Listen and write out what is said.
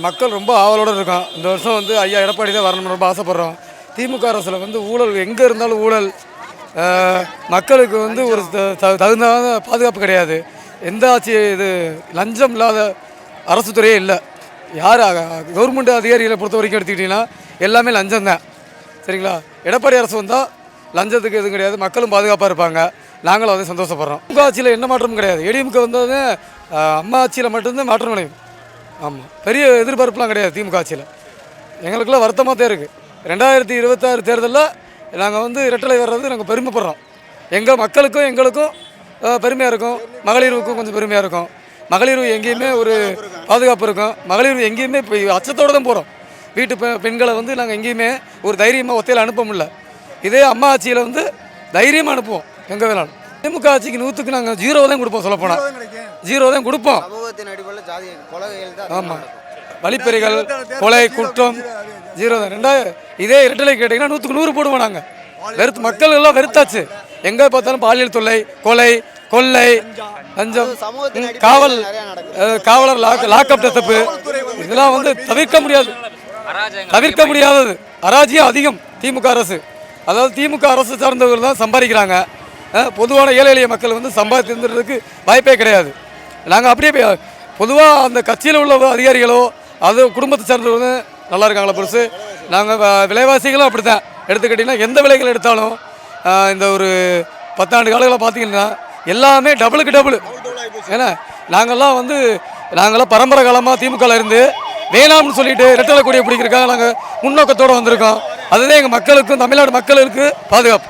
மக்கள் ரொம்ப ஆவலோடு இருக்கோம். இந்த வருஷம் வந்து ஐயா எடப்பாடி தான் வரணும்னு ரொம்ப ஆசைப்பட்றோம். திமுக அரசில் வந்து ஊழல் எங்கே இருந்தாலும் ஊழல், மக்களுக்கு வந்து ஒரு தகுந்த பாதுகாப்பு கிடையாது. எந்த ஆட்சி இது லஞ்சம் இல்லாத அரசு துறையே இல்லை. யார் கவர்மெண்ட் அதிகாரிகளை பொறுத்த வரைக்கும் எடுத்துக்கிட்டிங்கன்னா எல்லாமே லஞ்சம் தான். சரிங்களா? எடப்பாடி அரசு வந்தால் லஞ்சத்துக்கு எதுவும் கிடையாது, மக்களும் பாதுகாப்பாக இருப்பாங்க. நாங்களும் அதை சந்தோஷப்படுறோம். திமுக ஆட்சியில் என்ன மாற்றமும் கிடையாது. ஏடிஎம்கே வந்தது அம்மா ஆட்சியில் மட்டும்தான் மாற்றம் அடையும். ஆமாம், பெரிய எதிர்பார்ப்புலாம் கிடையாது திமுக ஆட்சியில். எங்களுக்குலாம் வருத்தமாக தான் இருக்குது. 2026 தேர்தலில் நாங்கள் வந்து இரட்டலை வர்றது நாங்கள் பெருமைப்படுறோம். எங்கள் மக்களுக்கும் எங்களுக்கும் பெருமையாக இருக்கும். மகளிருக்கும் கொஞ்சம் பெருமையாக இருக்கும். மகளிர் எங்கேயுமே ஒரு பாதுகாப்பு இருக்கும். மகளிர் எங்கேயுமே இப்போ அச்சத்தோடு தான் போகிறோம். வீட்டு பெண்களை வந்து நாங்கள் எங்கேயுமே ஒரு தைரியமாக ஒத்தையில் அனுப்ப முடியல. இதே அம்மா ஆட்சியில் வந்து தைரியமாக அனுப்புவோம் எங்கே வேணாலும். திமுக ஆட்சிக்கு 100க்கு நாங்கள் 0 தான் கொடுப்போம். சொல்லப்போனால் 0 தான் கொடுப்போம். ஆமாம், வழிப்பறிகள், கொலை, குற்றம் 0 தான். இதே இரட்டலை கேட்டிங்கன்னா 100க்கு 100 போடுவோம். நாங்கள் மக்கள் எல்லாம் வெறுத்தாச்சு. எங்கே பார்த்தாலும் பாலியல் தொல்லை, கொலை, கொள்ளை, லஞ்சம், காவலர் லாக்அப் தப்பு, இதெல்லாம் வந்து தவிர்க்க முடியாதது. அராஜியம் அதிகம் திமுக அரசு. அதாவது திமுக அரசு சார்ந்தவர்கள் தான் சம்பாதிக்கிறாங்க. பொதுவான ஏழை எளிய மக்கள் வந்து சம்பாதிக்கிறதுக்கு வாய்ப்பே கிடையாது. நாங்கள் அப்படியே பொதுவாக அந்த கட்சியில் உள்ள அதிகாரிகளோ அது குடும்பத்தை சார்ந்தவங்க நல்லா இருக்காங்களா பெருசு. நாங்கள் விலைவாசிகளும் அப்படி தான். எடுத்துக்கிட்டிங்கன்னா எந்த விலைகள் எடுத்தாலும் இந்த ஒரு 10 ஆண்டு காலங்களை பார்த்தீங்கன்னா எல்லாமே டபுளுக்கு டபுள். ஏன்னா நாங்கள்லாம் பரம்பரை காலமாக திமுகவில் இருந்து வேணாம்னு சொல்லிட்டு இரட்டலை கொடியை பிடிக்கிறதுக்காக நாங்கள் முன்னோக்கத்தோடு வந்திருக்கோம். அதுதான் எங்கள் மக்களுக்கும் தமிழ்நாடு மக்களுக்கு பாதுகாப்பு.